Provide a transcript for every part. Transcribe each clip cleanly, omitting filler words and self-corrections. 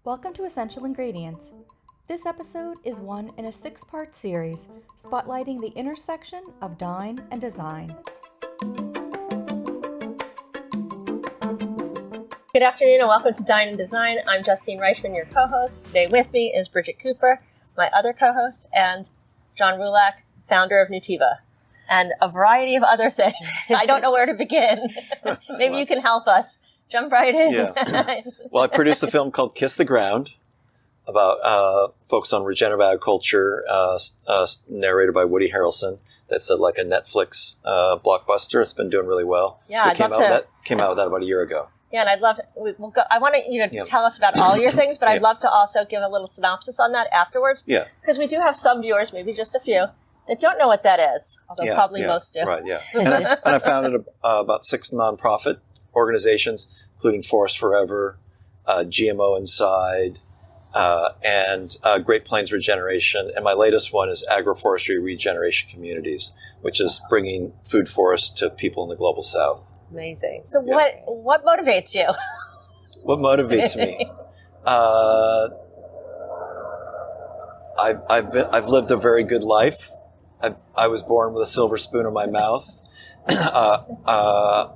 Welcome to Essential Ingredients. This episode is one in a 6-part series spotlighting the intersection of Dine and design. Good afternoon and welcome to Dine and Design. I'm Justine Reichman, your co-host. Today with me is Bridget Cooper, my other co-host, and John Roulac, founder of Nutiva, and a variety of other things. I don't know where to begin. Maybe you can help us. Jump right in. Yeah. Well, I produced a film called Kiss the Ground about focus on regenerative agriculture, narrated by Woody Harrelson. That's like a Netflix blockbuster. It's been doing really well. Yeah, It came out with that about a year ago. Yeah, and I'd love, I want you to tell us about all your things, but I'd love to also give a little synopsis on that afterwards. Yeah. Because we do have some viewers, maybe just a few, that don't know what that is, although probably most do. Right, yeah. And I founded about 6 nonprofit organizations, including Forest Forever, GMO Inside, and Great Plains Regeneration. And my latest one is Agroforestry Regeneration Communities, which is bringing food forests to people in the global south. Amazing. So what motivates you? What motivates me? I've lived a very good life. I was born with a silver spoon in my mouth.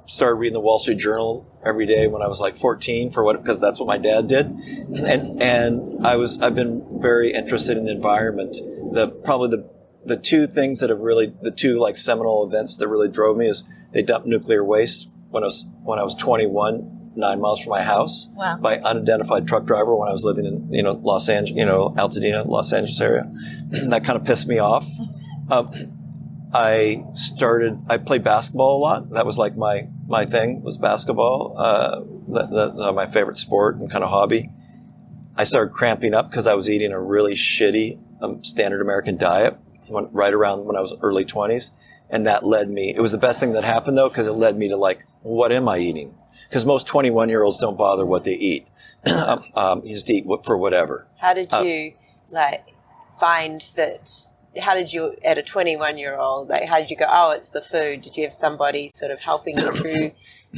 Started reading the Wall Street Journal every day when I was like 14 because that's what my dad did. And I've been very interested in the environment. The two things that have really, the two like seminal events that really drove me is they dumped nuclear waste when I was 21, 9 miles from my house. Wow. By unidentified truck driver when I was living in Los Angeles, Altadena, Los Angeles area. That kind of pissed me off. I played basketball a lot. That was like my thing was basketball. My favorite sport and kind of hobby. I started cramping up because I was eating a really shitty standard American diet right around when I was early 20s. And that led me, it was the best thing that happened though, because it led me to like, what am I eating? Because most 21-year-olds don't bother what they eat. You just eat for whatever. How did you find that? How did you, at a 21-year-old, how did you go, oh, it's the food? Did you have somebody sort of helping you through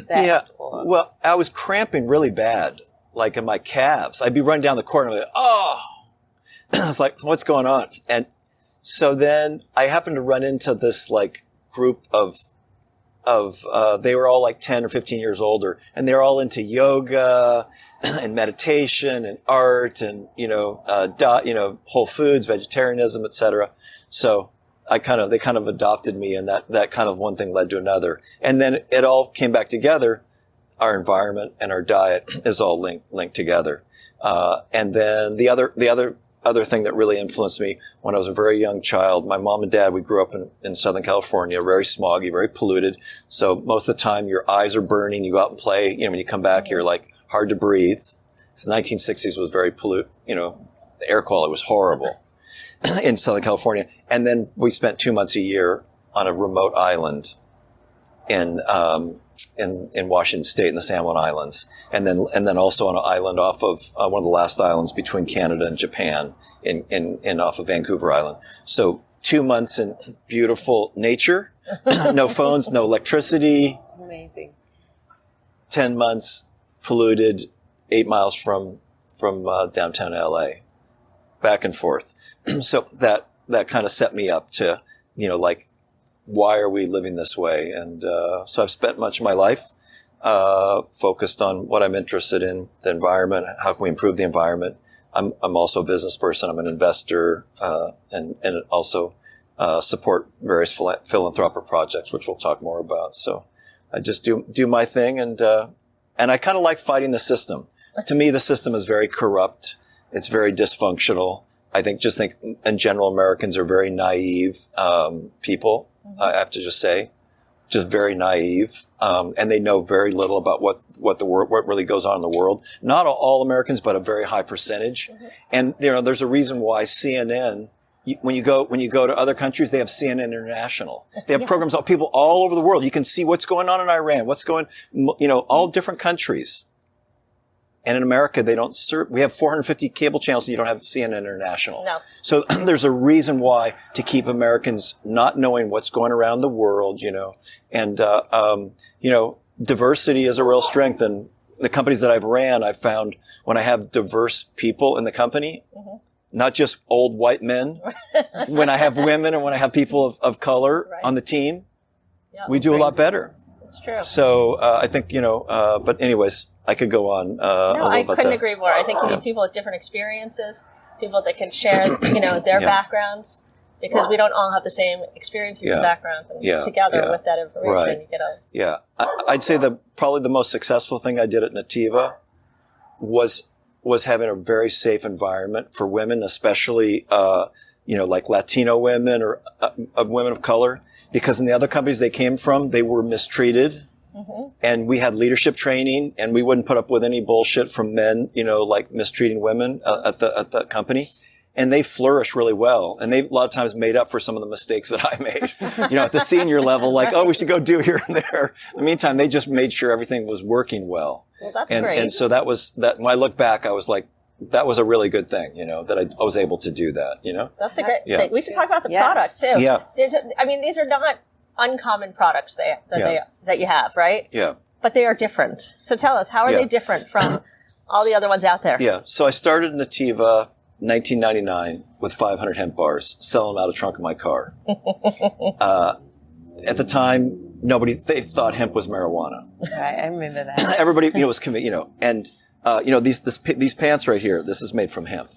that? Yeah. Well, I was cramping really bad, like in my calves. I'd be running down the court and I'd be like, oh. I was like, what's going on? And so then I happened to run into this like group of they were all like 10 or 15 years older, and they're all into yoga and meditation and art and, whole foods, vegetarianism, etc. So they kind of adopted me, and that kind of one thing led to another. And then it all came back together. Our environment and our diet is all linked together. And then the other thing that really influenced me when I was a very young child, my mom and dad, we grew up in Southern California, very smoggy, very polluted. So most of the time your eyes are burning, you go out and play, when you come back, you're like hard to breathe. The 1960s was very the air quality was horrible in Southern California. And then we spent 2 months a year on a remote island in Washington State in the San Juan Islands, and then also on an island off of one of the last islands between Canada and Japan in off of Vancouver Island. So 2 months in beautiful nature, no phones, no electricity. Amazing. 10 months polluted, 8 miles from downtown LA, back and forth. So that kind of set me up to why are we living this way? And so I've spent much of my life focused on what I'm interested in, the environment. How can we improve the environment? I'm also a business person. I'm an investor and also support various philanthropic projects, which we'll talk more about. So I just do my thing, and I kind of like fighting the system. To me, the system is very corrupt. It's very dysfunctional. I think in general, Americans are very naive people. I have to just say, just very naive, and they know very little about what really goes on in the world. Not all Americans, but a very high percentage. Mm-hmm. And there's a reason why CNN. When you go to other countries, they have CNN International. They have programs on people all over the world. You can see what's going on in Iran, all different countries. And in America, they don't serve. We have 450 cable channels, and you don't have CNN International. No. So there's a reason why to keep Americans not knowing what's going around the world, and diversity is a real strength. And the companies that I've ran, I've found when I have diverse people in the company, not just old white men, when I have women and when I have people of color on the team, we do a lot better. It's true. So I think, but anyways, I could go on. No, I couldn't agree more. I think you need people with different experiences, people that can share, their backgrounds, because we don't all have the same experiences and backgrounds. And together with that information, you get a... Yeah. I'd say probably the most successful thing I did at Nutiva was having a very safe environment for women, especially, like Latino women or women of color, because in the other companies they came from, they were mistreated. And we had leadership training, and we wouldn't put up with any bullshit from men, like mistreating women at the company. And they flourished really well. And they a lot of times made up for some of the mistakes that I made, at the senior level, like, oh, we should go do here and there. In the meantime, they just made sure everything was working well. Well, that's great. And so that when I look back, I was like, that was a really good thing, that I was able to do that, That's a great thing. We should talk about the product too. Yeah. These are not uncommon products that you have, right? Yeah. But they are different. So tell us, how are they different from all the other ones out there? Yeah. So I started Nutiva 1999 with 500 hemp bars, selling them out of the trunk of my car. At the time, they thought hemp was marijuana. Right, I remember that. Everybody, was convinced, and these pants right here, this is made from hemp.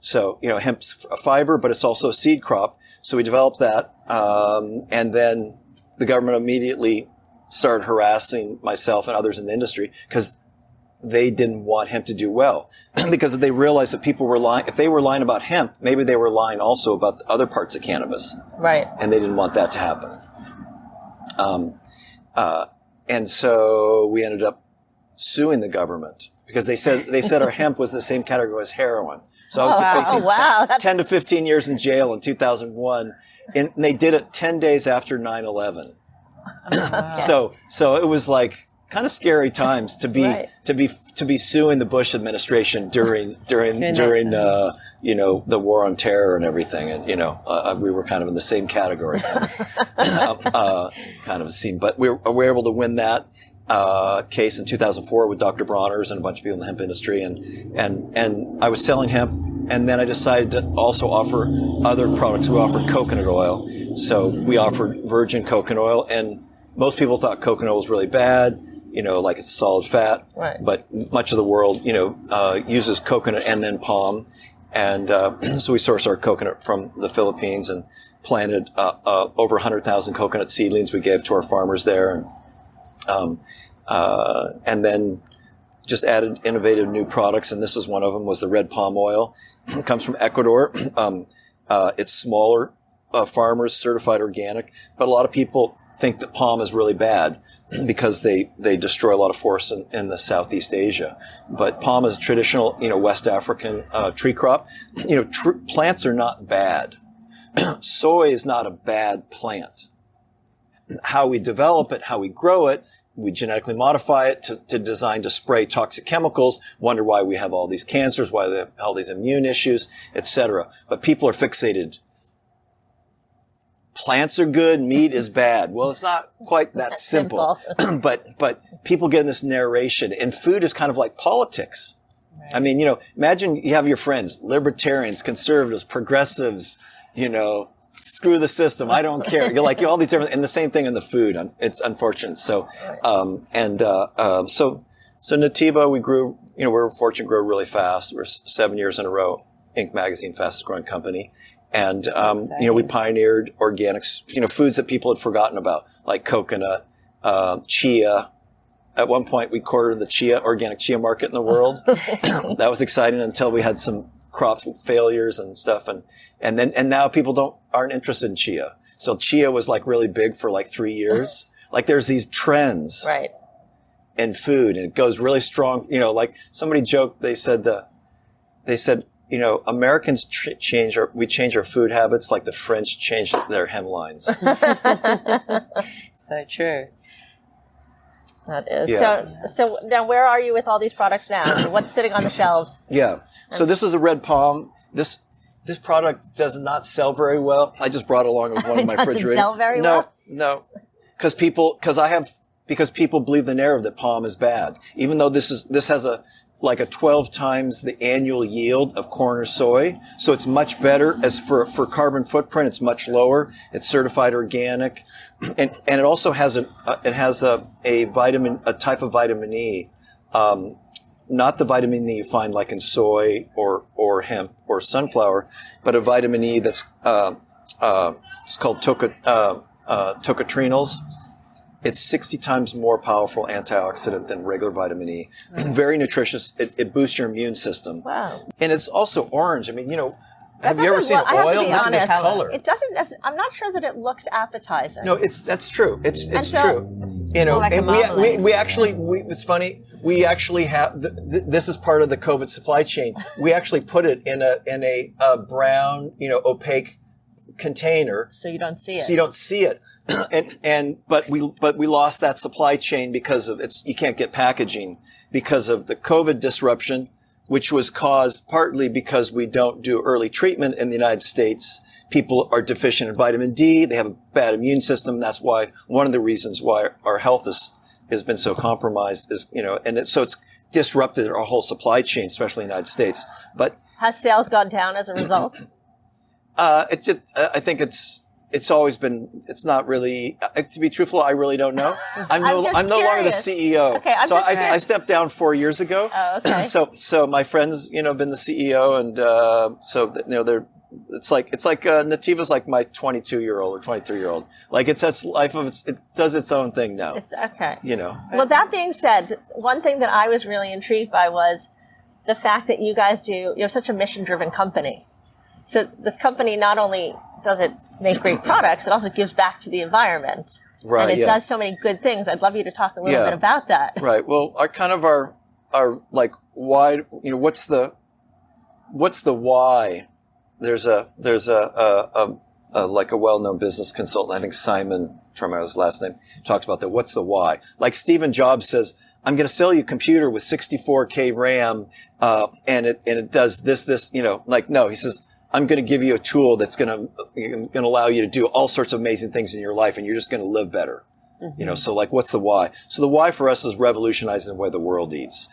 So hemp's a fiber, but it's also a seed crop. So we developed that, and then the government immediately started harassing myself and others in the industry because they didn't want hemp to do well, because they realized that people were lying. If they were lying about hemp, maybe they were lying also about the other parts of cannabis. Right. And they didn't want that to happen. And so we ended up suing the government because they said our hemp was the same category as heroin. So I was facing 10 to 15 years in jail in 2001, and they did it 10 days after 9/11. So it was like kind of scary times to be suing the Bush administration during the war on terror and everything, and we were kind of in the same category, kind of a scene. But we were able to win that case in 2004 with Dr. Bronner's and a bunch of people in the hemp industry, and I was selling hemp, and then I decided to also offer other products. We offered coconut oil, so we offered virgin coconut oil, and most people thought coconut oil was really bad. Like it's solid fat, right. But much of the world, uses coconut and then palm. And so we source our coconut from the Philippines and planted over 100,000 coconut seedlings we gave to our farmers there. And then just added innovative new products. And this is one of them, was the red palm oil. It comes from Ecuador. It's smaller farmers, certified organic. But a lot of people think that palm is really bad because they destroy a lot of forests in the Southeast Asia. But palm is a traditional, West African tree crop. Plants are not bad. Soy is not a bad plant. How we develop it, how we grow it, we genetically modify it to design to spray toxic chemicals, wonder why we have all these cancers, why they have all these immune issues, etc. But people are fixated. Plants are good, meat is bad. Well, it's not quite that simple. but people get in this narration, and food is kind of like politics. Right. I mean, imagine you have your friends, libertarians, conservatives, progressives, screw the system, I don't care. You're like, all these different, and the same thing in the food. It's unfortunate. So, so Nutiva, we grew, we're fortunate to grow really fast. We're 7 years in a row, Inc. magazine, fastest growing company. And, we pioneered organics, foods that people had forgotten about, like coconut, chia. At one point, we cornered the organic chia market in the world. That was exciting until we had some crop failures and stuff. And now people aren't interested in chia. So chia was like really big for like 3 years. Like there's these trends. Right. In food, and it goes really strong. Like somebody joked, they said, Americans change our food habits like the French changed their hemlines. So true. That is. Yeah. So now where are you with all these products now? What's sitting on the shelves? Yeah. So this is a red palm. This product does not sell very well. I just brought it along with one of my refrigerators. It doesn't sell very well? No. Because I have because people believe the narrative that palm is bad, even though this has a 12 times the annual yield of corn or soy. So it's much better as for carbon footprint. It's much lower. It's certified organic. And it also has a type of vitamin E, not the vitamin E you find like in soy or hemp or sunflower, but a vitamin E that's, it's called tocotrienols. It's 60 times more powerful antioxidant than regular vitamin E. Very nutritious. It boosts your immune system. Wow. And it's also orange. I mean, have you ever seen oil? Look at this color. It doesn't. I'm not sure that it looks appetizing. No, that's true. It's true. like and we actually it's funny. We actually have this is part of the COVID supply chain. We actually put it in a brown, opaque container, so you don't see it. But we lost that supply chain because of you can't get packaging because of the COVID disruption, which was caused partly because we don't do early treatment in the United States. People are deficient in vitamin D. They have a bad immune system. That's why one of the reasons why our health has been so compromised is, so it's disrupted our whole supply chain, especially in the United States. But has sales gone down as a result? I think it's always been, it's not really, to be truthful, I really don't know. I'm no longer the CEO. Okay, I stepped down 4 years ago. Oh, okay. So my friends, been the CEO and, it's like Nutiva's like my 22-year-old or 23-year-old. Like it does its own thing now. It's okay. Well, that being said, one thing that I was really intrigued by was the fact that you guys you're such a mission-driven company. So this company not only does it make great products, it also gives back to the environment. Right. And it does so many good things. I'd love you to talk a little bit about that. Right. Well, our like why, what's the why? There's a well-known business consultant, I think Simon, I'm trying to remember his last name, talks about that. What's the why? Like Stephen Jobs says, I'm going to sell you a computer with 64K RAM, and it does this, no, he says, I'm going to give you a tool that's going to allow you to do all sorts of amazing things in your life, and you're just going to live better. Mm-hmm. So like, what's the why? So the why for us is revolutionizing the way the world eats.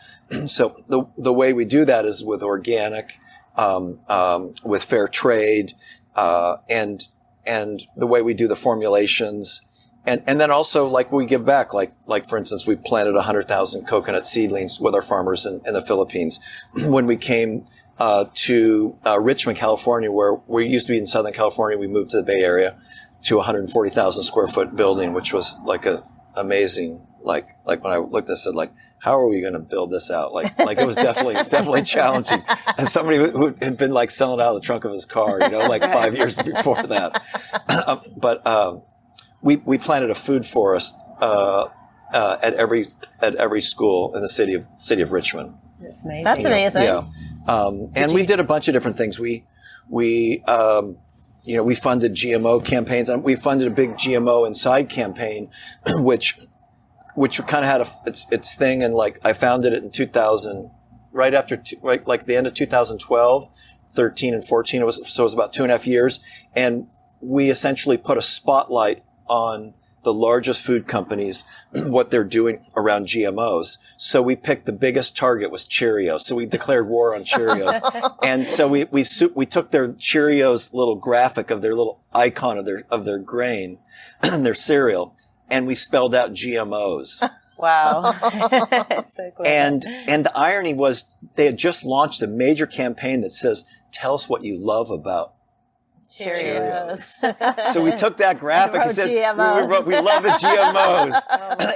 So the way we do that is with organic, with fair trade, and the way we do the formulations. And then also, like, we give back, like for instance, we planted 100,000 coconut seedlings with our farmers in the Philippines. When we came, to, Richmond, California, where we used to be in Southern California, we moved to the Bay Area to a 140,000 square foot building, which was like amazing. Like when I looked, I said, like, how are we going to build this out? Like it was definitely challenging. And somebody who had been like selling out of the trunk of his car, like 5 years before that. We planted a food forest at every school in the city of Richmond. That's amazing. That's amazing. Yeah, and we did a bunch of different things. We funded GMO campaigns, and we funded a big GMO Inside campaign, which kind of had its thing. And like I founded it in 2000, right like the end of 2012, 13 and 14. It was about 2.5 years, and we essentially put a spotlight on the largest food companies, what they're doing around GMOs. So we picked the biggest target was Cheerios. So we declared war on Cheerios. And so we took their Cheerios little graphic of their little icon of their grain and their cereal, and we spelled out GMOs. Wow. So cool. And the irony was they had just launched a major campaign that says, tell us what you love about Cheerios. So we took that graphic and said, we love the GMOs.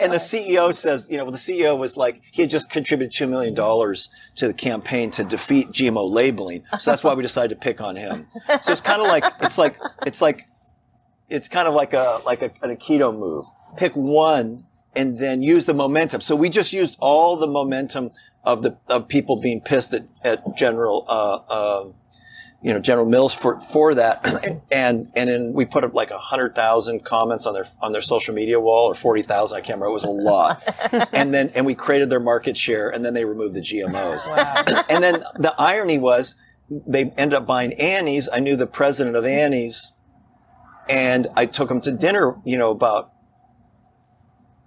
And the CEO says, the CEO was like, he had just contributed $2 million to the campaign to defeat GMO labeling. So that's why we decided to pick on him. So it's kind of like, it's kind of like an Aikido move. Pick one and then use the momentum. So we just used all the momentum of people being pissed at General Mills for that. and then we put up like 100,000 comments on their social media wall, or 40,000. I can't remember. It was a lot. and we created their market share, and then they removed the GMOs. Wow. And then the irony was they ended up buying Annie's. I knew the president of Annie's, and I took him to dinner, about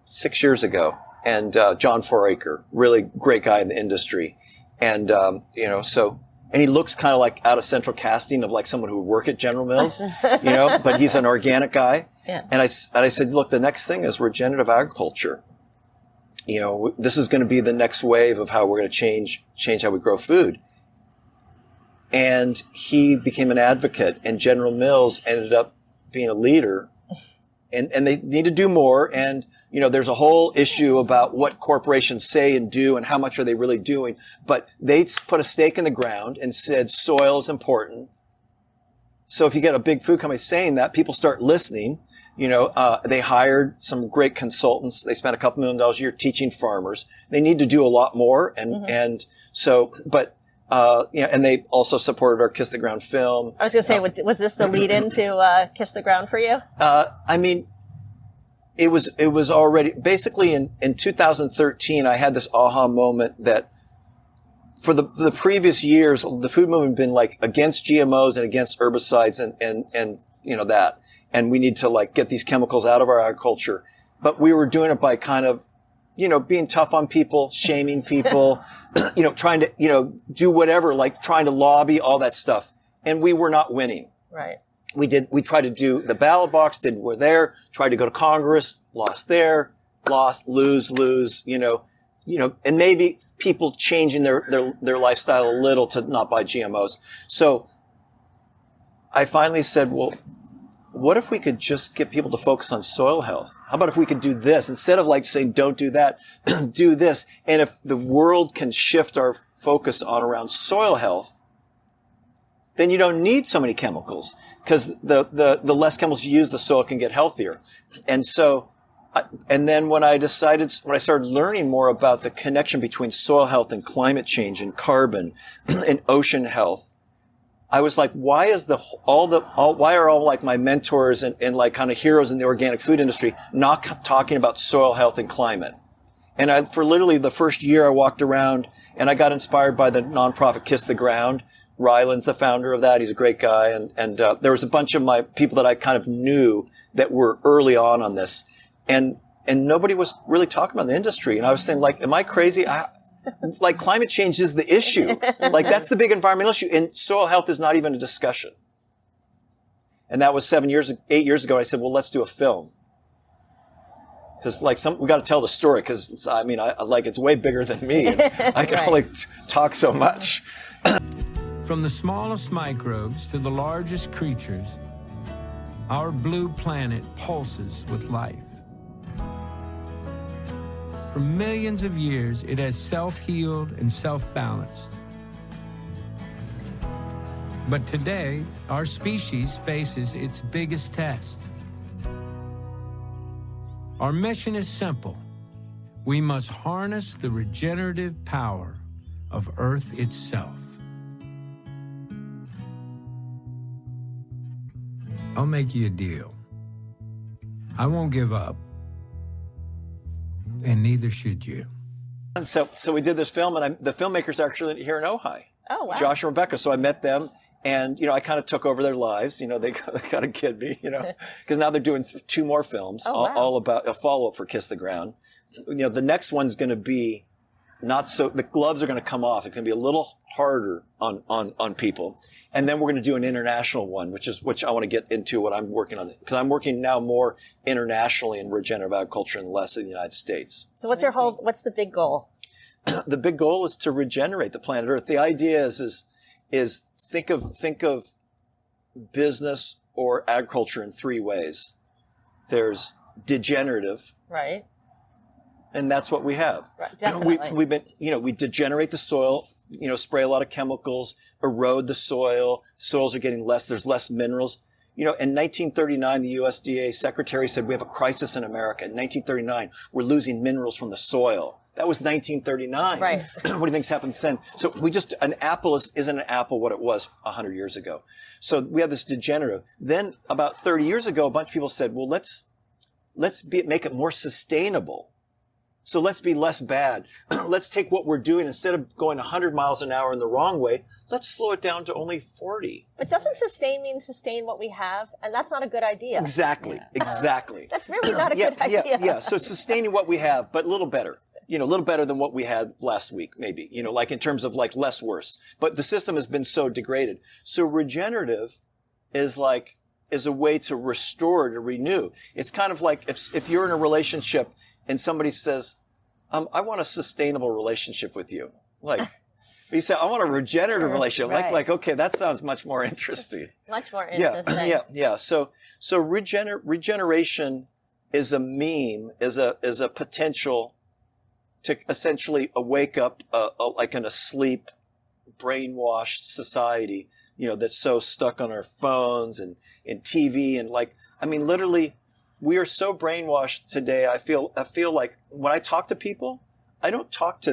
6 years ago, and John Foraker, really great guy in the industry, and and he looks kind of like out of central casting of like someone who would work at General Mills, but he's an organic guy. Yeah. And I said, look, the next thing is regenerative agriculture. This is going to be the next wave of how we're going to change how we grow food. And he became an advocate, and General Mills ended up being a leader. And they need to do more. And, there's a whole issue about what corporations say and do and how much are they really doing. But they put a stake in the ground and said soil is important. So if you get a big food company saying that, people start listening. They hired some great consultants. They spent a couple $1 million a year teaching farmers. They need to do a lot more. And they also supported our Kiss the Ground film. I was going to say, was this the lead in to Kiss the Ground for you? It was already, basically in 2013, I had this aha moment that for the previous years, the food movement had been like against GMOs and against herbicides and that. And we need to like get these chemicals out of our agriculture. But we were doing it by kind of, being tough on people, shaming people, trying to, do whatever, like trying to lobby, all that stuff. And we were not winning. Right. We tried to do the ballot box, we're there, tried to go to Congress, lost there, lose, and maybe people changing their lifestyle a little to not buy GMOs. So I finally said, well, what if we could just get people to focus on soil health? How about if we could do this instead of like saying, don't do that, do this. And if the world can shift our focus on around soil health, then you don't need so many chemicals because the less chemicals you use, the soil can get healthier. And so, and then when I started learning more about the connection between soil health and climate change and carbon and ocean health, I was like, why are all like my mentors and like kind of heroes in the organic food industry not talking about soil health and climate? And for literally the first year I walked around and I got inspired by the nonprofit Kiss the Ground. Ryland's the founder of that. He's a great guy. And there was a bunch of my people that I kind of knew that were early on this. And nobody was really talking about the industry. And I was saying like, am I crazy? Like climate change is the issue. Like that's the big environmental issue. And soil health is not even a discussion. And that was 8 years ago. I said, well, let's do a film. Cause like we got to tell the story. Cause it's way bigger than me. And I can only talk so much. From the smallest microbes to the largest creatures, our blue planet pulses with life. For millions of years, it has self-healed and self-balanced. But today, our species faces its biggest test. Our mission is simple. We must harness the regenerative power of Earth itself. I'll make you a deal. I won't give up. And neither should you. And so we did this film, and the filmmakers are actually here in Ojai. Oh, wow. Josh and Rebecca. So I met them, and I kind of took over their lives. They kind of kid me, because now they're doing 2 more films, all about a follow-up for Kiss the Ground. The next one's going to be the gloves are going to come off. It's going to be a little harder on people. And then we're going to do an international one, which I want to get into what I'm working on. Because I'm working now more internationally in regenerative agriculture and less in the United States. So what's the big goal? The big goal is to regenerate the planet Earth. The idea is think of business or agriculture in 3 ways. There's degenerative. Right. And that's what we have. Right, definitely. We degenerate the soil, spray a lot of chemicals, erode the soil. Soils are getting less. There's less minerals. In 1939, the USDA secretary said we have a crisis in America. In 1939, we're losing minerals from the soil. That was 1939. Right. What do you think's happened since? So an apple isn't an apple what it was 100 years ago. So we have this degenerative. Then about 30 years ago, a bunch of people said, well, let's make it more sustainable. So let's be less bad. Let's take what we're doing, instead of going 100 miles an hour in the wrong way, let's slow it down to only 40. But doesn't sustain mean sustain what we have? And that's not a good idea. Exactly. That's really not a good idea. Yeah. So it's sustaining what we have, but a little better. A little better than what we had last week, maybe, like in terms of like less worse. But the system has been so degraded. So regenerative is a way to restore, to renew. It's kind of like if you're in a relationship and somebody says, I want a sustainable relationship with you. Like, you say, I want a regenerative relationship. Right. Like, okay, that sounds much more interesting. Much more interesting. Yeah. So regeneration is a meme, is a potential to essentially wake up like an asleep, brainwashed society, that's so stuck on our phones and TV and literally, we are so brainwashed today. I feel like when I talk to people, I'm not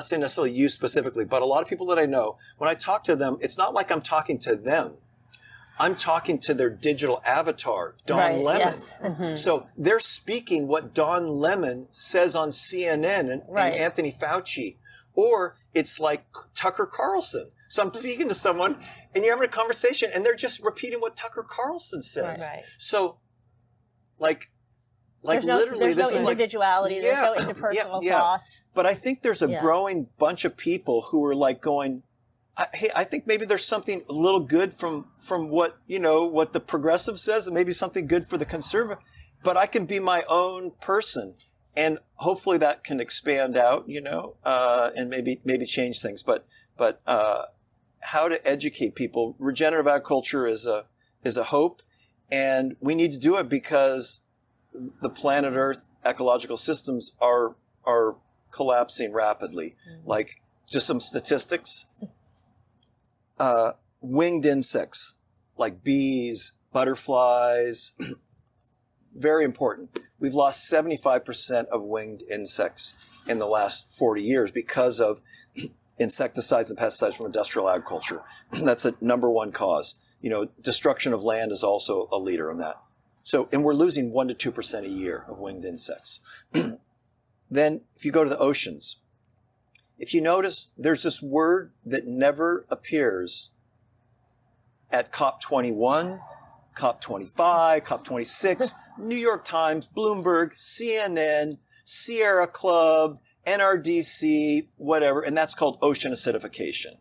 saying necessarily you specifically, but a lot of people that I know, when I talk to them, it's not like I'm talking to them. I'm talking to their digital avatar, Don Lemon. Yes. Mm-hmm. So they're speaking what Don Lemon says on CNN and Anthony Fauci, or it's like Tucker Carlson. So I'm speaking to someone and you're having a conversation and they're just repeating what Tucker Carlson says. Right. So there's there's literally this no is individuality, there's no interpersonal thought. But I think there's a growing bunch of people who are like going, hey, I think maybe there's something a little good from what, what the progressive says, and maybe something good for the conservative, but I can be my own person. And hopefully that can expand out, and maybe change things. But how to educate people. Regenerative agriculture is a hope, and we need to do it because the planet Earth ecological systems are collapsing rapidly. Mm-hmm. Like, just some statistics. Winged insects like bees, butterflies, very important. We've lost 75% of winged insects in the last 40 years because of insecticides and pesticides from industrial agriculture. That's a number one cause. Destruction of land is also a leader in that. So, and we're losing 1% to 2% a year of winged insects. Then if you go to the oceans, if you notice, there's this word that never appears at COP21, COP25, COP26, New York Times, Bloomberg, CNN, Sierra Club, NRDC, whatever, and that's called ocean acidification.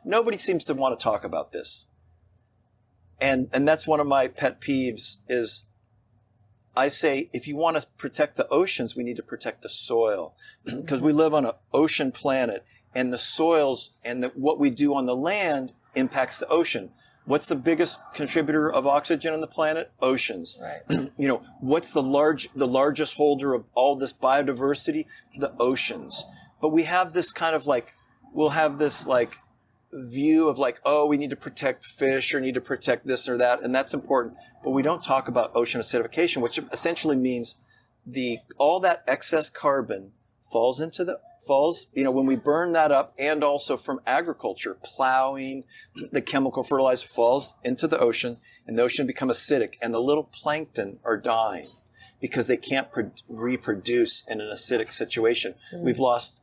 Nobody seems to want to talk about this. And that's one of my pet peeves is I say, if you want to protect the oceans, we need to protect the soil because we live on an ocean planet, and the soils and what we do on the land impacts the ocean. What's the biggest contributor of oxygen on the planet? Oceans. Right. What's the largest holder of all this biodiversity? The oceans. But we have this kind of we'll have this view of we need to protect fish or need to protect this or that, and that's important. But we don't talk about ocean acidification, which essentially means all that excess carbon falls when we burn that up, and also from agriculture, plowing, the chemical fertilizer falls into the ocean, and the ocean become acidic, and the little plankton are dying because they can't reproduce in an acidic situation. Mm-hmm. We've lost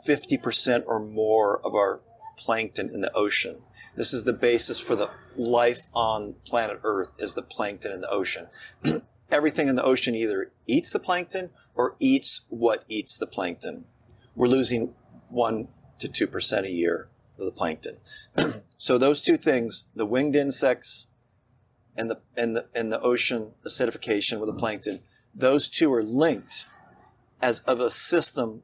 50% or more of our plankton in the ocean. This is the basis for the life on planet Earth, is the plankton in the ocean. Everything in the ocean either eats the plankton or eats what eats the plankton. We're losing 1% to 2% a year of the plankton. So those two things, the winged insects and the ocean acidification with the plankton, those two are linked as of a system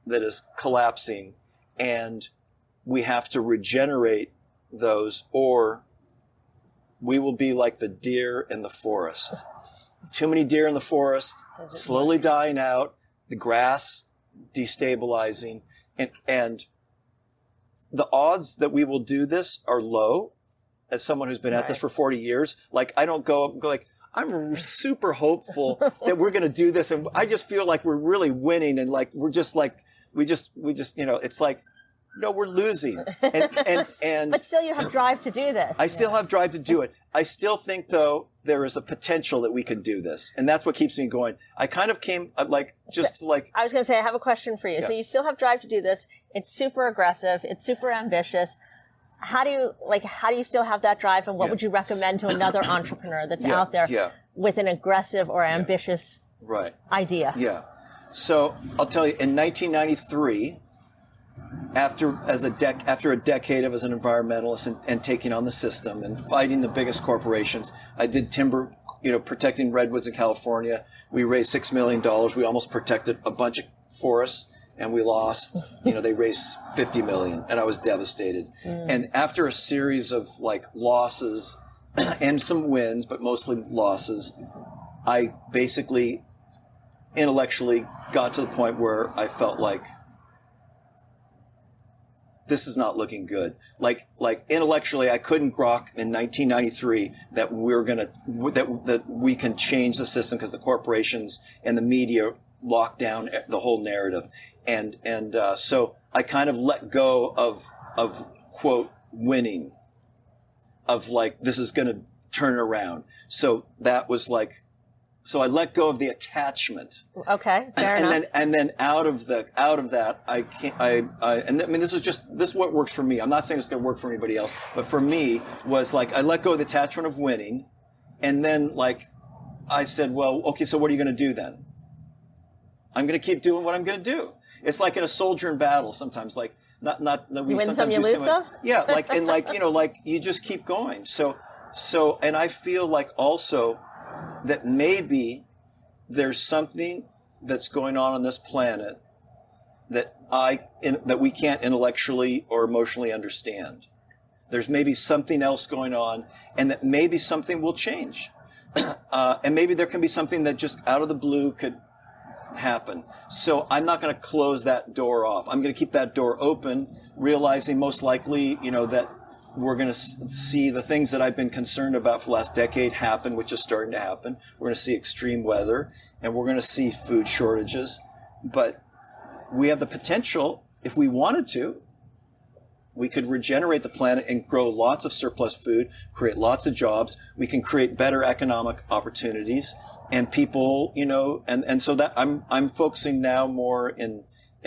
that is collapsing, and we have to regenerate those, or we will be like the deer in the forest. Too many deer in the forest, slowly dying out, the grass destabilizing, and the odds that we will do this are low. As someone who's been at this for 40 years, I don't go I'm super hopeful that we're going to do this, and I just feel like we're really winning, and we just it's no, we're losing. And But still you have drive to do this. I still have drive to do it. I still think, though, there is a potential that we could do this. And that's what keeps me going. I kind of came I was going to say, I have a question for you. Yeah. So you still have drive to do this. It's super aggressive. It's super ambitious. How do you still have that drive, and what would you recommend to another entrepreneur that's out there with an aggressive or ambitious idea? Yeah. So I'll tell you, in 1993, after a decade of as an environmentalist and taking on the system and fighting the biggest corporations, I did timber, protecting redwoods in California. We raised $6 million. We almost protected a bunch of forests. And we lost, they raised 50 million, and I was devastated. And after a series of losses and some wins, but mostly losses, I basically intellectually got to the point where I felt like this is not looking good. Like intellectually, I couldn't grok in 1993 that that we can change the system because the corporations and the media locked down the whole narrative. And so I kind of let go of quote winning, of this is going to turn around. So that was so I let go of the attachment. Okay, fair enough. And then out of that, this is what works for me. I'm not saying it's going to work for anybody else, but for me was I let go of the attachment of winning, and then I said, well, okay, so what are you going to do then? I'm going to keep doing what I'm going to do. It's like in a soldier in battle sometimes, not that we you win sometimes some, you lose some? Yeah, you just keep going. So, and I feel also that maybe there's something that's going on this planet that that we can't intellectually or emotionally understand. There's maybe something else going on, and that maybe something will change. And maybe there can be something that just out of the blue could happen. So I'm not going to close that door off. I'm going to keep that door open, realizing most likely, that we're going to see the things that I've been concerned about for the last decade happen, which is starting to happen. We're going to see extreme weather, and we're going to see food shortages. But we have the potential, if we wanted to, we could regenerate the planet and grow lots of surplus food, create lots of jobs. We can create better economic opportunities, and people, and so that I'm focusing now more in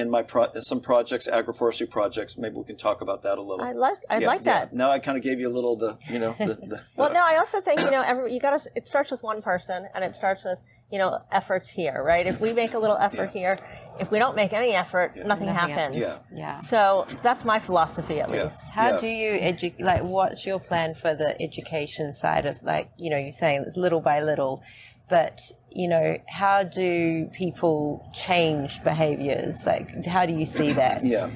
my some projects, agroforestry projects. Maybe we can talk about that a little. I like that. Now I kind of gave you a little Well, no, I also think it starts with one person, and it starts with efforts here, right? If we make a little effort here, if we don't make any effort, nothing happens. Yeah. So that's my philosophy, at least. How do you educate? What's your plan for the education side of you're saying it's little by little, but how do people change behaviors? How do you see that? Yeah.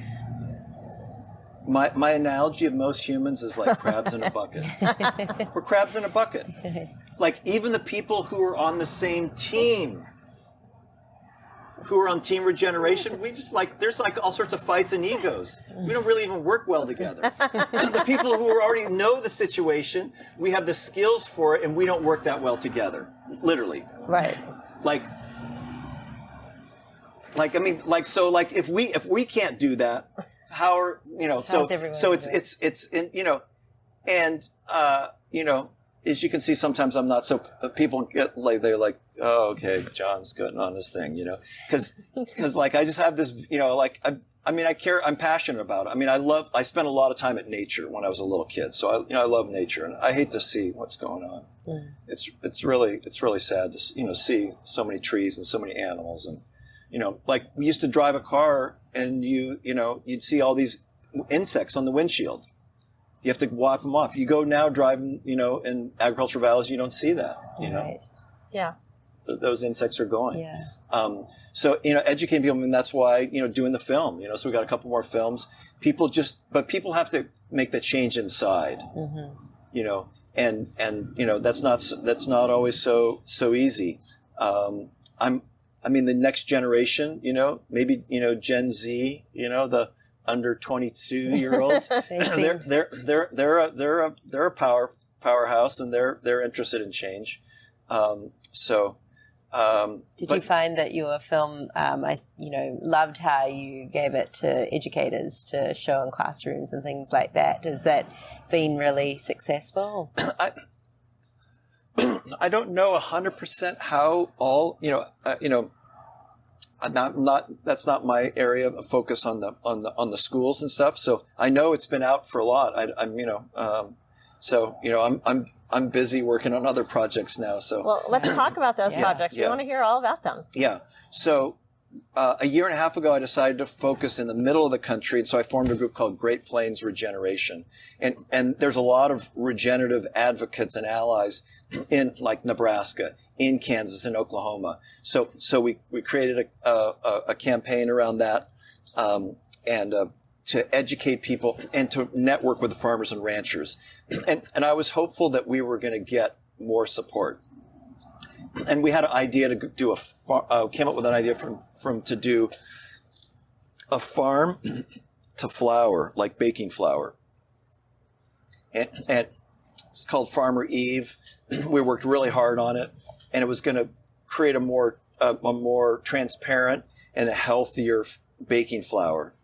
My analogy of most humans is like crabs in a bucket. We're crabs in a bucket. Even the people who are on the same team, who are on Team Regeneration, we just there's all sorts of fights and egos. We don't really even work well together. The people who already know the situation, we have the skills for it, and we don't work that well together. Literally. Right. If we can't do that, how are as you can see, sometimes I'm not so. People get they're like, oh, okay, John's going on this thing, because I just have this, I care. I'm passionate about it. I spent a lot of time at nature when I was a little kid, so I love nature, and I hate to see what's going on. Mm. It's really sad to see so many trees and so many animals, and we used to drive a car, and you'd see all these insects on the windshield. You have to wipe them off. You go now driving, in agricultural valleys, you don't see that, Right. Yeah. Those insects are gone. Yeah. So, educating people, and that's why, doing the film, so we got a couple more films. People have to make the change inside, and that's not always so easy. The next generation, maybe, Gen Z, the under 22-year-olds, they're a powerhouse, and they're interested in change. So Did you find that your film, loved how you gave it to educators to show in classrooms and things like that? Has that been really successful? I don't know 100% how all, that's not my area of focus on the schools and stuff. So I know it's been out for a lot. I'm busy working on other projects now. So well, let's talk about those projects. We want to hear all about them. Yeah. So a year and a half ago, I decided to focus in the middle of the country, and so I formed a group called Great Plains Regeneration. And there's a lot of regenerative advocates and allies in like Nebraska, in Kansas, in Oklahoma. So we created a campaign around that, to educate people and to network with the farmers and ranchers. And I was hopeful that we were going to get more support. And we had an idea to do came up with an idea to do a farm to flour, like baking flour. And it's called Farmer Eve. We worked really hard on it, and it was going to create a more transparent and a healthier baking flour.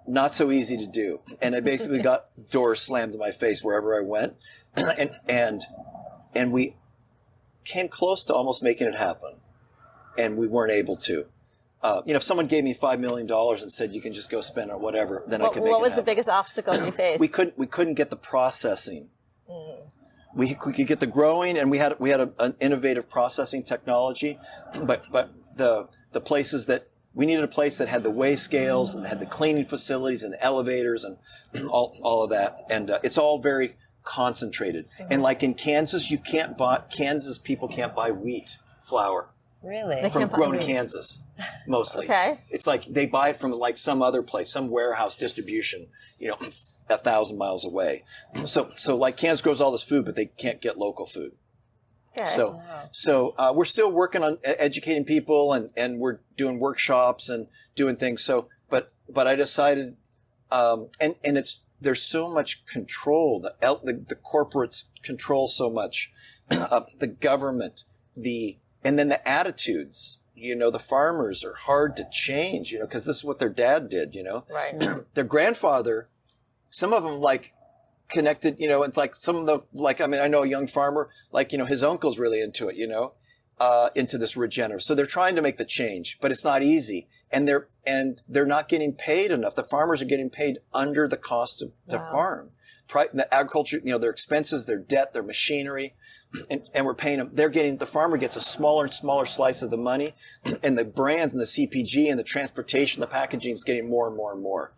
Not so easy to do, and I basically got doors slammed in my face wherever I went, and we came close to almost making it happen, and we weren't able to. If someone gave me $5 million and said you can just go spend it or whatever, then I could make it happen. What was the biggest obstacle you faced? We couldn't get the processing. We could get the growing, and we had an innovative processing technology, but the places that we needed a place that had the weigh scales and had the cleaning facilities and the elevators and all of that. And it's all very concentrated. Mm-hmm. And like in Kansas, Kansas people can't buy wheat flour. Really? From grown in Kansas, mostly. Okay. It's like they buy it from like some other place, some warehouse distribution, 1,000 miles away. So like Kansas grows all this food, but they can't get local food. Okay. So we're still working on educating people, and we're doing workshops and doing things. So, but I decided, there's so much control. The corporates control so much, the government, and then the attitudes. The farmers are hard to change. Because this is what their dad did. Right. Their grandfather, some of them connected, and like some of I know a young farmer, his uncle's really into it, into this regenerative. So they're trying to make the change, but it's not easy. And they're not getting paid enough. The farmers are getting paid under the cost to farm. The agriculture, their expenses, their debt, their machinery, and we're paying them. The farmer gets a smaller and smaller slice of the money, and the brands and the CPG and the transportation, the packaging is getting more and more and more,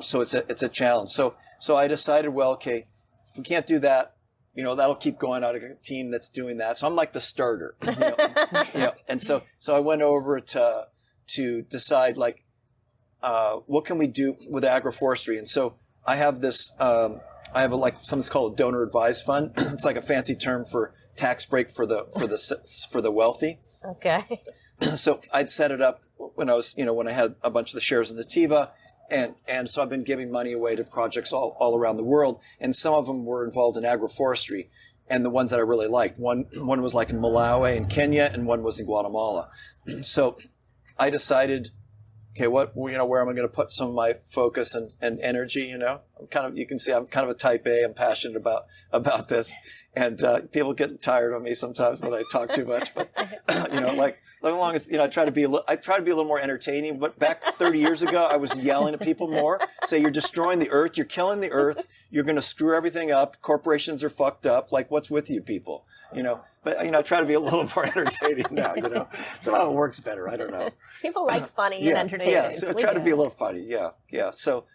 so it's a challenge. So I decided, well, okay, if we can't do that, that'll keep going out of a team that's doing that. So I'm like the starter, and so I went over to decide what can we do with agroforestry. And so I have this, something's called a donor advised fund. It's like a fancy term for tax break for the wealthy. Okay. So I'd set it up when I had a bunch of the shares in Nutiva. And so I've been giving money away to projects all around the world. And some of them were involved in agroforestry, and the ones that I really liked. One was like in Malawi and Kenya, and one was in Guatemala. So I decided, okay, where am I going to put some of my focus and energy? You can see I'm kind of a type A. I'm passionate about this. And people get tired of me sometimes when I talk too much. But as long as I try to be a little more entertaining. But back 30 years ago, I was yelling at people more. Say, you're destroying the earth. You're killing the earth. You're going to screw everything up. Corporations are fucked up. Like, what's with you people? But I try to be a little more entertaining now. Somehow it works better. I don't know. People like funny and entertaining. Yeah. So I try to be a little funny. Yeah. So.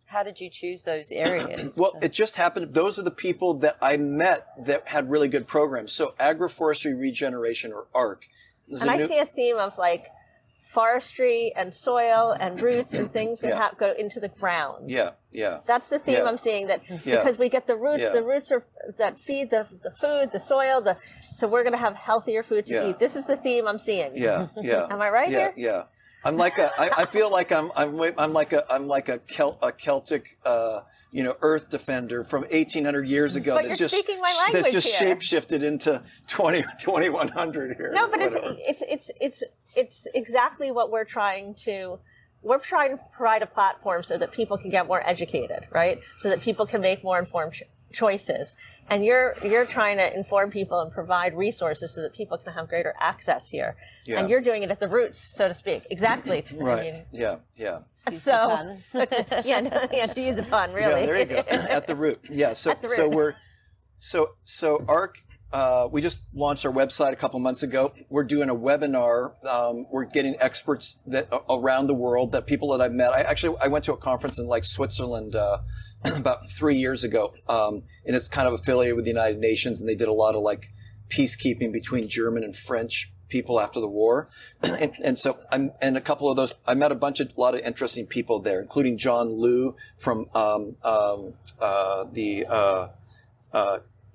How did you choose those areas? Well, it just happened. Those are the people that I met that had really good programs. So Agroforestry Regeneration, or ARC. And I see a theme of forestry and soil and roots and things that go into the ground. Yeah. That's the theme I'm seeing, because we get the roots. The roots are that feed the food, the soil. So we're going to have healthier food to eat. This is the theme I'm seeing. Yeah. Am I right here? Yeah. I feel like I'm like a Celtic, earth defender from 1800 years ago. But you're speaking my language that's just here. shape-shifted into 2100 here. No, but it's exactly what we're trying to provide a platform so that people can get more educated, right? So that people can make more informed choices. And you're trying to inform people and provide resources so that people can have greater access here. Yeah. And you're doing it at the roots, so to speak. Exactly. Right. Yeah. So, to use a pun, really. Yeah, there you go. At the root. Yeah. So ARC, we just launched our website a couple months ago. We're doing a webinar. We're getting experts around the world, that people that I've met. I went to a conference in Switzerland, about 3 years ago. And it's kind of affiliated with the United Nations, and they did a lot of peacekeeping between German and French people after the war. and so a couple of those, I met a lot of interesting people there, including John Liu from, the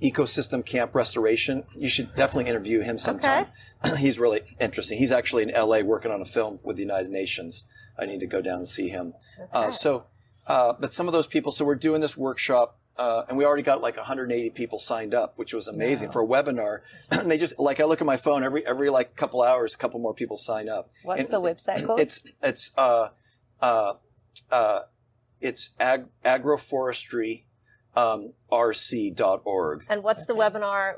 Ecosystem Camp Restoration. You should definitely interview him sometime. Okay. He's really interesting. He's actually in LA working on a film with the United Nations. I need to go down and see him. Okay. But some of those people, so we're doing this workshop, and we already got 180 people signed up, which was amazing for a webinar. And they just, I look at my phone every couple hours, a couple more people sign up. What's the website called? It's agroforestry, rc.org. And what's the webinar?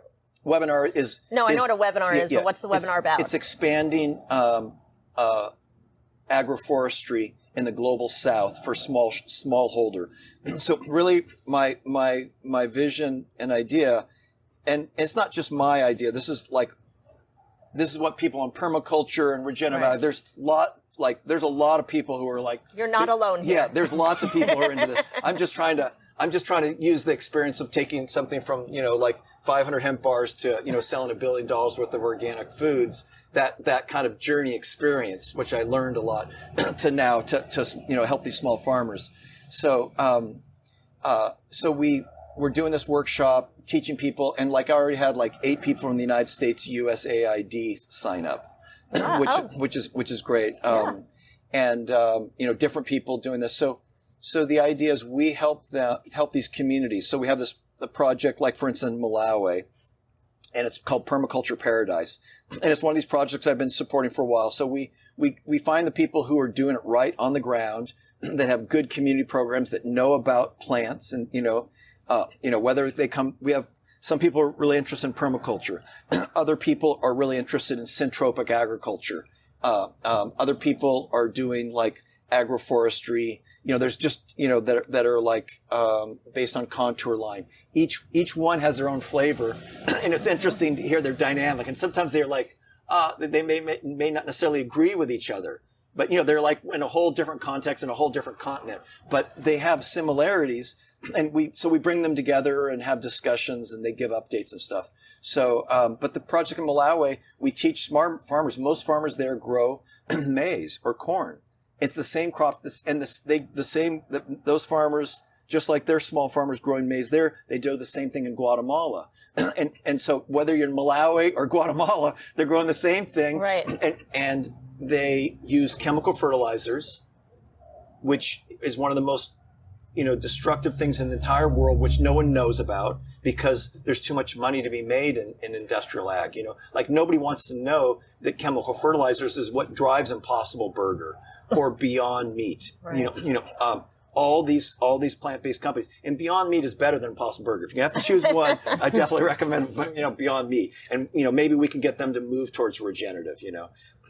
Webinar is... No, I know what a webinar is, but what's the webinar about? It's expanding agroforestry in the global south for smallholder. So really my vision and idea, and it's not just my idea, this is what people in permaculture and regenerative, right. There's a lot of people who are you're not alone here. Yeah, there's lots of people who are into this. I'm just trying to use the experience of taking something from, 500 hemp bars to, selling $1 billion worth of organic foods, that kind of journey experience, which I learned a lot, to now to help these small farmers. So, we're doing this workshop, teaching people, and I already had 8 people from the United States USAID sign up, which is great. Yeah. And different people doing this. So the idea is we help these communities. So we have a project, for instance, in Malawi, and it's called Permaculture Paradise. And it's one of these projects I've been supporting for a while. So we find the people who are doing it right on the ground, that have good community programs, that know about plants, and whether they come. We have some people are really interested in permaculture. Other people are really interested in syntropic agriculture. Other people are doing agroforestry. There's just, that are based on contour line. Each one has their own flavor. And it's interesting to hear their dynamic. And sometimes they're they may not necessarily agree with each other, but they're in a whole different context, in a whole different continent, but they have similarities. And we bring them together and have discussions, and they give updates and stuff. So, but the project in Malawi, we teach smart farmers. Most farmers there grow maize or corn. It's the same crop, and those farmers, just like their small farmers growing maize there, they do the same thing in Guatemala. And so whether you're in Malawi or Guatemala, they're growing the same thing. Right. And they use chemical fertilizers, which is one of the most, destructive things in the entire world, which no one knows about because there's too much money to be made in industrial ag. Nobody wants to know that chemical fertilizers is what drives Impossible Burger or Beyond Meat. Right. All these plant-based companies, and Beyond Meat is better than Impossible Burger. If you have to choose one, I definitely recommend Beyond Meat, and maybe we can get them to move towards regenerative.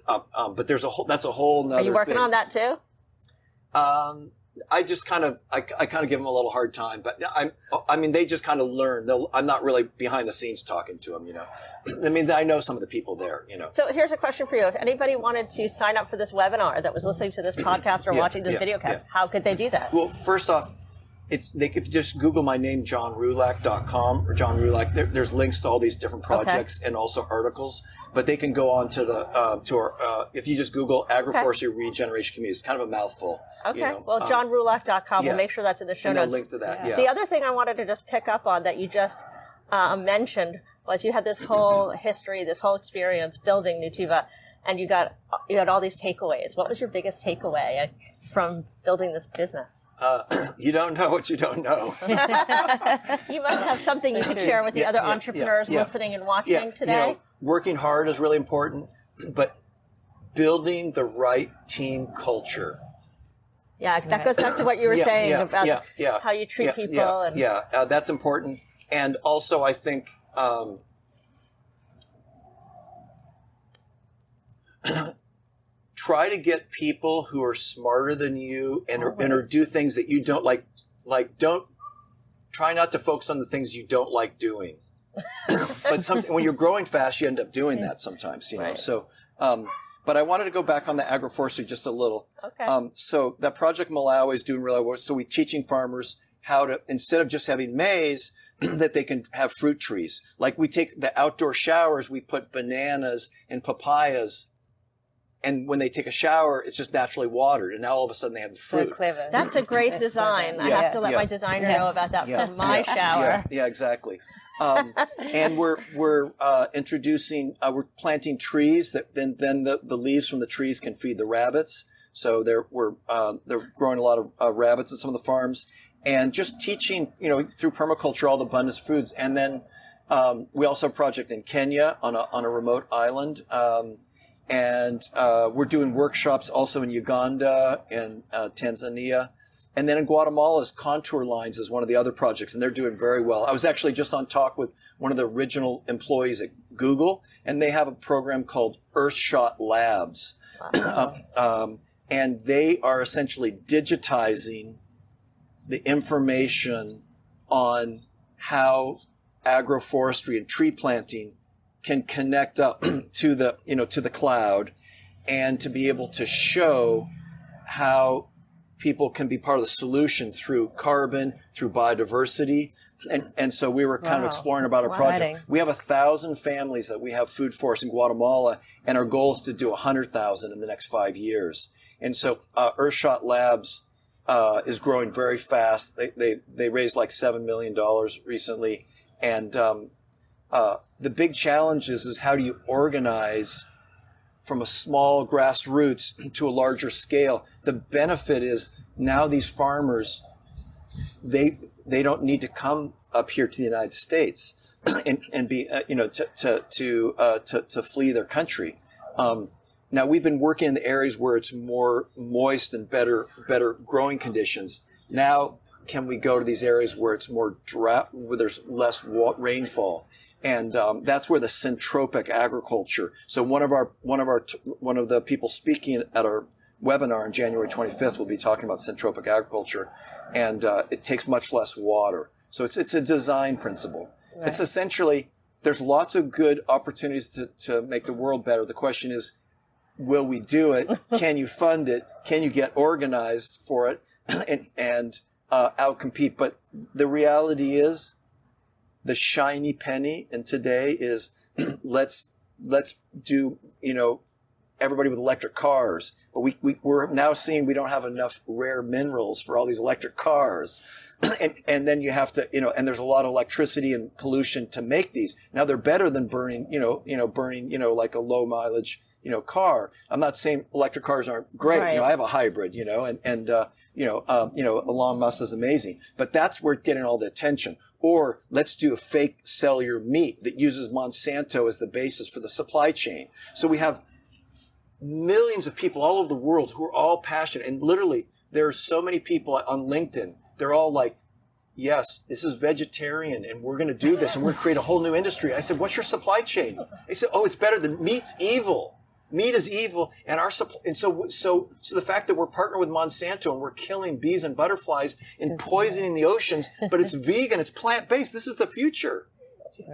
But that's a whole nother. Are you working thing. on that too? I just kind of give them a little hard time, but they just kind of learn. I'm not really behind the scenes talking to them, I know some of the people there, So here's a question for you. If anybody wanted to sign up for this webinar that was listening to this podcast or watching this videocast, how could they do that? Well, first off, they could just Google my name, johnroulac.com or John Roulac. There's links to all these different projects and also articles, but they can go on to our, if you just Google agroforestry regeneration community, it's kind of a mouthful. Okay. Well, johnroulac.com. We'll make sure that's in the show and notes. I'll link to that. Yeah. The other thing I wanted to just pick up on that you just mentioned was you had this whole history, this whole experience building Nutiva. and you had all these takeaways. What was your biggest takeaway from building this business? You don't know what you don't know. You must have something you could share with the other entrepreneurs listening and watching today. Working hard is really important, but building the right team culture. Yeah, that goes back to what you were saying about how you treat people. That's important. And also, I think try to get people who are smarter than you and or do things that you don't like. Don't try not to focus on the things you don't like doing. But when you're growing fast, you end up doing that sometimes. You know. So. But I wanted to go back on the agroforestry just a little. Okay. So that Project Malawi is doing really well. So we're teaching farmers how to, instead of just having maize, that they can have fruit trees. Like we take the outdoor showers, we put bananas and papayas. And when they take a shower, it's just naturally watered. And now all of a sudden they have the fruit. So clever. That's a great design. I have to let my designer know about that for my shower. Yeah, exactly. And we're introducing, we're planting trees that then the leaves from the trees can feed the rabbits. So they're growing a lot of rabbits at some of the farms, and just teaching, through permaculture, all the abundance of foods. And then we also have a project in Kenya on a remote island. And we're doing workshops also in Uganda and Tanzania. And then in Guatemala's Contour Lines is one of the other projects, and they're doing very well. I was actually just on talk with one of the original employees at Google, and they have a program called Earthshot Labs. And they are essentially digitizing the information on how agroforestry and tree planting can connect up to the cloud, and to be able to show how people can be part of the solution through carbon, through biodiversity. And so we were kind of exploring about our project. We have 1,000 families that we have food for us in Guatemala, and our goal is to do 100,000 in the next 5 years. And so Earthshot Labs is growing very fast. They raised like $7 million recently. And the big challenge is how do you organize from a small grassroots to a larger scale? The benefit is now these farmers, they don't need to come up here to the United States and be to flee their country. Now we've been working in the areas where it's more moist and better growing conditions. Now can we go to these areas where it's more drought, where there's less rainfall? And that's where the syntropic agriculture. So one of the people speaking at our webinar on January 25th will be talking about syntropic agriculture, and it takes much less water. So it's a design principle. Right. It's essentially, there's lots of good opportunities to make the world better. The question is, will we do it? Can you fund it? Can you get organized for it and outcompete? But the reality is, the shiny penny in today is let's do, everybody with electric cars. But we're now seeing we don't have enough rare minerals for all these electric cars. And then you have to, and there's a lot of electricity and pollution to make these. Now they're better than burning like a low mileage, car. I'm not saying electric cars aren't great. Right. I have a hybrid, and Elon Musk is amazing, but that's where it's getting all the attention. Or let's do a fake cellular meat that uses Monsanto as the basis for the supply chain. So we have millions of people all over the world who are all passionate, and literally there are so many people on LinkedIn. They're all like, yes, this is vegetarian, and we're going to do this, and we're going to create a whole new industry. I said, what's your supply chain? They said, oh, it's better than meat's evil. Meat is evil, and our supply. And so the fact that we're partnered with Monsanto and we're killing bees and butterflies and poisoning the oceans, but it's vegan, it's plant-based. This is the future,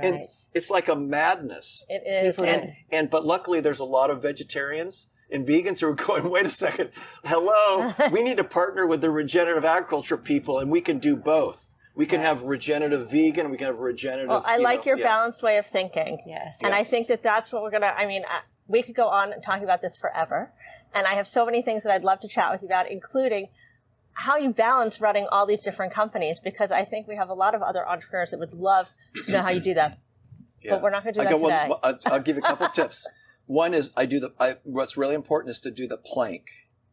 and it's like a madness. It is, but luckily there's a lot of vegetarians and vegans who are going, wait a second, hello, we need to partner with the regenerative agriculture people, and we can do both. We can have regenerative vegan, we can have regenerative. Well, I like your balanced way of thinking. Yes, and I think that's what we're gonna. We could go on talking about this forever. And I have so many things that I'd love to chat with you about, including how you balance running all these different companies, because I think we have a lot of other entrepreneurs that would love to know how you do that. Yeah. But we're not going to do that today. I'll give you a couple tips. One is what's really important is to do the plank,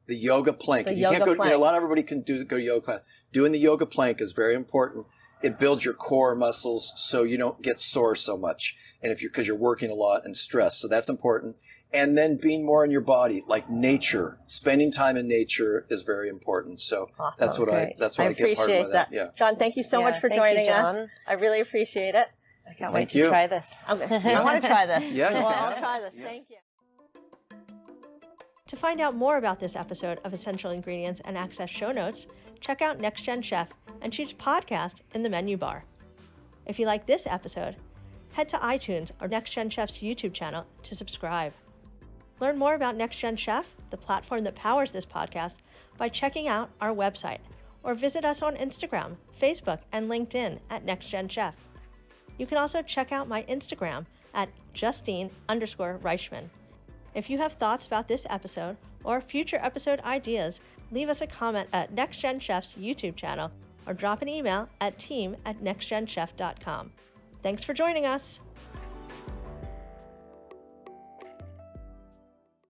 the yoga plank. If you can't go, plank. A lot of everybody can go yoga class. Doing the yoga plank is very important. It builds your core muscles so you don't get sore so much. And because you're working a lot and stressed. So that's important. And then being more in your body, like nature, spending time in nature is very important. So awesome. that's what I get part of that. Yeah. John, thank you so much for joining us. I really appreciate it. I can't wait to try this. Okay. I want to try this. Yeah, we'll all try this. Yeah. Thank you. To find out more about this episode of Essential Ingredients and access show notes, check out Next Gen Chef and choose podcast in the menu bar. If you like this episode, head to iTunes or Next Gen Chef's YouTube channel to subscribe. Learn more about Next Gen Chef, the platform that powers this podcast, by checking out our website or visit us on Instagram, Facebook, and LinkedIn at Next Gen Chef. You can also check out my Instagram at Justine_Reichman. If you have thoughts about this episode or future episode ideas, leave us a comment at Next Gen Chef's YouTube channel or drop an email at team@nextgenchef.com. Thanks for joining us.